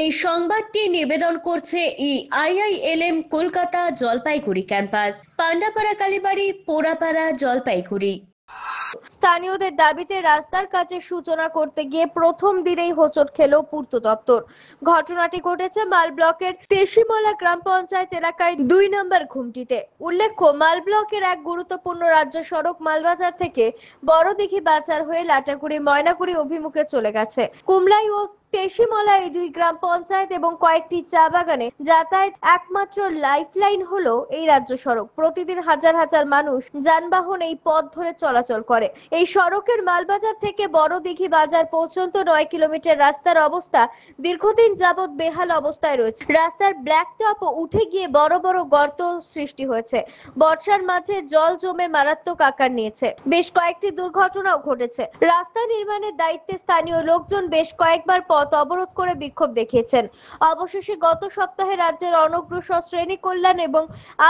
এই সংবাদটি নিবেদন করছে আইআইএলএম কলকাতা জলপাইগুড়ি ক্যাম্পাস, পান্ডাপাড়া কালীবাড়ি, পোড়াপাড়া, জলপাইগুড়ি। স্থানীয়দের দাবিতে রাস্তার কাজের সূচনা করতে গিয়ে প্রথম দিনেই হোঁচট খেল পূর্ত দপ্তর। ঘটনাটি ঘটেছে মাল ব্লকের তেশিমলা গ্রাম পঞ্চায়েত এলাকায় 2 নম্বর ঘুমটিতে। উল্লেখ্য, মাল ব্লকের এক গুরুত্বপূর্ণ রাজ্য সড়ক মালবাজার থেকে বড়দিঘি বাজার হয়ে লাটাগুড়ি ময়নাগুড়ি অভিমুখে চলে গেছে। কুমলাই ও তেশিমলা এই 2 গ্রাম পঞ্চায়েত এবং কয়েকটি চা বাগানে যাতায়াত একমাত্র লাইফলাইন হলো এই রাজ্য সড়ক। প্রতিদিন হাজার হাজার মানুষ যানবাহন এই পথ ধরে চলাচল করে। এই সড়কের মালবাজার থেকে বড়দিঘি বাজার পর্যন্ত 9 কিলোমিটার রাস্তার অবস্থা দীর্ঘদিন যাবৎ বেহাল অবস্থায় রয়েছে। রাস্তার ব্ল্যাক টপ উঠে গিয়ে বড় বড় গর্ত সৃষ্টি হয়েছে। বর্ষার মাঝে জল জমে মারাত্মক আকার নিয়েছে। বেশ কয়েকটি দুর্ঘটনাও ঘটেছে। রাস্তা নির্মাণের দায়িত্বে স্থানীয় লোকজন বেশ কয়েকবার পথ অবরোধ করে বিক্ষোভ দেখিয়েছেন। অবশেষে গত সপ্তাহে রাজ্যের অনগ্রসর শ্রেণী কল্যাণ এবং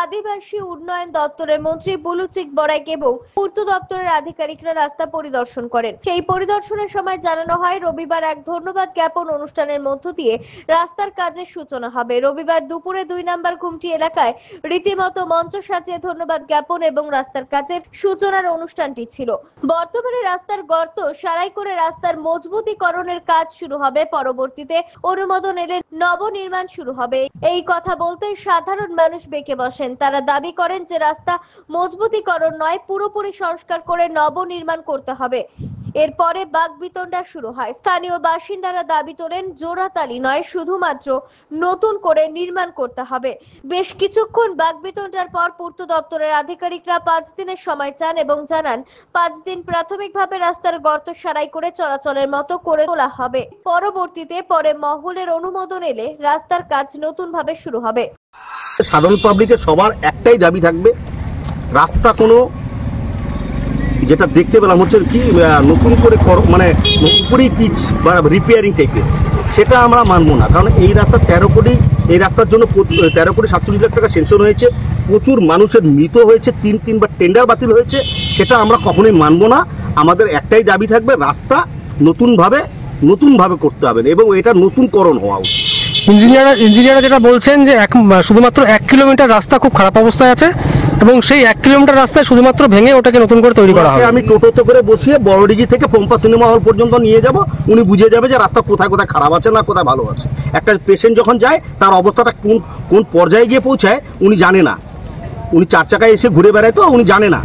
আদিবাসী উন্নয়ন দপ্তরের মন্ত্রী বুলুচিক বরাইক এবং পূর্ত দপ্তরের আধিকারিকরা রাস্তা পরিদর্শন করেন। সেই পরিদর্শনের সময় জানানো হয়, রবিবার এক ধন্যবাদ জ্ঞাপন অনুষ্ঠানের মধ্য দিয়ে রাস্তার কাজের সূচনা হবে। রবিবার দুপুরে 2 নম্বর ঘুমটি এলাকায় রীতিমতো মঞ্চ সাজিয়ে ধন্যবাদ জ্ঞাপন এবং রাস্তার কাজের সূচনার অনুষ্ঠানটি ছিল। বর্তমানে রাস্তার গর্ত সারাই করে রাস্তার মজবুতিকরণের কাজ শুরু হবে। পরবর্তীতে অনুমোদন এলে নবনির্মাণ শুরু হবে। এই কথা বলতেই সাধারণ মানুষ বেঁকে বসেন। তারা দাবি করেন যে রাস্তা মজবুতিকরণ নয়, পুরোপুরি সংস্কার করে নবনির্মাণ করতে হবে। এরপরে বাকবিতণ্ডা শুরু হয়। স্থানীয় বাসিন্দারা দাবি তোলেন, জোড়াতালি নয়, শুধুমাত্র নতুন করে নির্মাণ করতে হবে। বেশ কিছুক্ষণ বাকবিতণ্ডার পর পূর্ত দপ্তরের আধিকারিকরা 5 দিনের সময় চান এবং জানান 5 দিন প্রাথমিকভাবে রাস্তার গর্ত সারাই করে চলাচলের মতো করে তোলা হবে। পরবর্তীতে পরে মহলের অনুমোদন এলে রাস্তার কাজ নতুন ভাবে শুরু হবে। সাধারণ পাবলিকের সবার একটাই দাবি থাকবে, রাস্তা কোনো যেটা দেখতে পেলাম হচ্ছে কি নতুন করে মানে উপরেই পিচ বা রিপেয়ারিং থেকে, সেটা আমরা মানবো না। কারণ এই রাস্তা 13 কোটি, এই রাস্তার জন্য 13 কোটি 47 লাখ টাকা সেনশন হয়েছে। প্রচুর মানুষের মৃত হয়েছে, 3বার টেন্ডার বাতিল হয়েছে। সেটা আমরা কখনোই মানবো না। আমাদের একটাই দাবি থাকবে, রাস্তা নতুনভাবে করতে হবে এবং এটা নতুনকরণ হওয়া উচিত। ইঞ্জিনিয়াররা যেটা বলছেন যে শুধুমাত্র 1 কিলোমিটার রাস্তা খুব খারাপ অবস্থায় আছে এবং সেই 1 কিলোমিটার রাস্তায় শুধুমাত্র ভেঙে ওটাকে নতুন করে তৈরি করা হবে। আমি টোটোতে করে বসিয়ে বড়দিঘি থেকে পম্পা সিনেমা হল পর্যন্ত নিয়ে যাব, উনি বুঝে যাবে যে রাস্তা কোথায় কোথায় খারাপ আছে না কোথায় ভালো আছে। একটা পেশেন্ট যখন যায় তার অবস্থাটা কোন পর্যায়ে গিয়ে পৌঁছায় উনি জানে না। উনি 4 চাকায় এসে ঘুরে বেড়ায় তো উনি জানে না,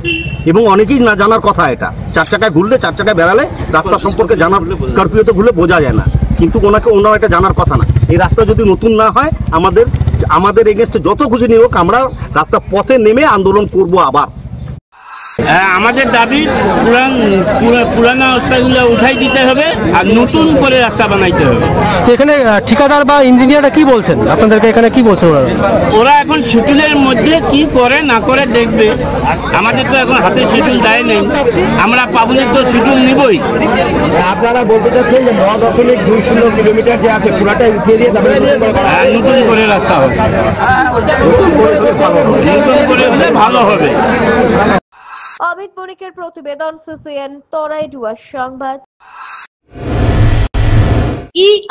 এবং অনেকেই না জানার কথা। এটা 4 চাকায় ঘুরলে, 4 চাকায় বেড়ালে রাস্তা সম্পর্কে জানার, স্করপিওতে ঘুরলে বোঝা যায় না, কিন্তু ওনার এটা জানার কথা না। এই রাস্তা যদি নতুন না হয়, আমাদের এগেনস্টে যত খুশি নিয়ে হোক, আমরা রাস্তা পথে নেমে আন্দোলন করব আবার। আমাদের দাবি পুরানো রাস্তাগুলো উঠাই দিতে হবে আর নতুন করে রাস্তা বানাইতে হবে। তো এখানে ঠিকাদার বা ইঞ্জিনিয়াররা কি বলছেন আপনাদেরকে, এখানে কি বলছেন ওরা এখন শিডিউলের মধ্যে কি করে না করে দেখবে। আমাদের তো এখন হাতে শিডিউল দেয় নেই, আমরা পাবলিক তো শিডিউল নিবই। আপনারা বলতে চাচ্ছেন যে 9.20 কিলোমিটার যে আছে পুরাটাই উঠিয়ে দিয়ে তারপরে নতুন করে রাস্তা হবে, নতুন করে হলে ভালো হবে। অমিত বণিকের প্রতিবেদন, সিসিএন, তরাইডুয়ার সংবাদ।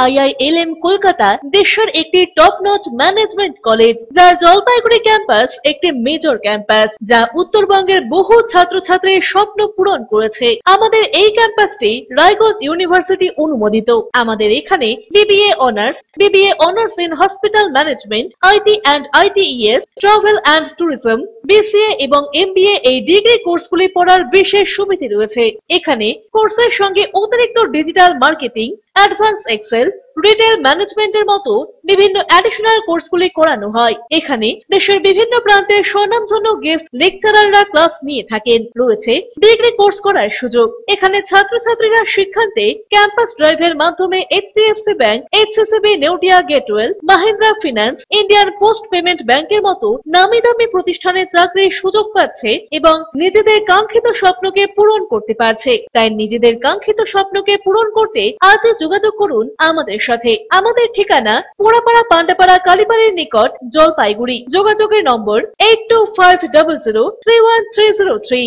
আইআইএলএম কলকাতা দেশের একটি টপ নচ ম্যানেজমেন্ট কলেজ, যা জলপাইগুড়ি ক্যাম্পাস একটি মেজর ক্যাম্পাস, যা উত্তরবঙ্গের বহু ছাত্রছাত্রীর স্বপ্ন পূরণ করেছে। আমাদের এই ক্যাম্পাসটি রায়গঞ্জ ইউনিভার্সিটি অনুমোদিত। আমাদের এখানে BBA honours in hospital management, IT and ITES, travel and tourism, BCA এবং এমবিএ এই ডিগ্রি কোর্সগুলি পড়ার বিশেষ সুবিধা রয়েছে। এখানে কোর্সের সঙ্গে অতিরিক্ত digital marketing, advance excel, retail ম্যানেজমেন্টের মতো বিভিন্ন অ্যাডিশনাল কোর্সগুলি করানো হয়। এখানে দেশের বিভিন্ন প্রান্তের স্বনামধন্য গেস্ট লেকচারাররা ক্লাস নিয়ে থাকেন। রয়েছে ডিগ্রি কোর্স করার সুযোগ। এখানে ছাত্রছাত্রীরা শিক্ষান্তে ক্যাম্পাস ড্রাইভের মাধ্যমে HDFC bank, HSBC Neotia Getwell, Mahindra finance, Indian post payment ব্যাংকের মতো নামি দামি প্রতিষ্ঠানে চাকরির সুযোগ পাচ্ছে এবং নিজেদের কাঙ্ক্ষিত স্বপ্নকে পূরণ করতে পারছে। তাই নিজেদের কাঙ্ক্ষিত স্বপ্নকে পূরণ করতে আজই যোগাযোগ করুন আমাদের সাথে। আমাদের ঠিকানা পোড়াপাড়া পান্ডাপাড়া কালীবাড়ির নিকট, জলপাইগুড়ি। যোগাযোগের নম্বর 8250031303।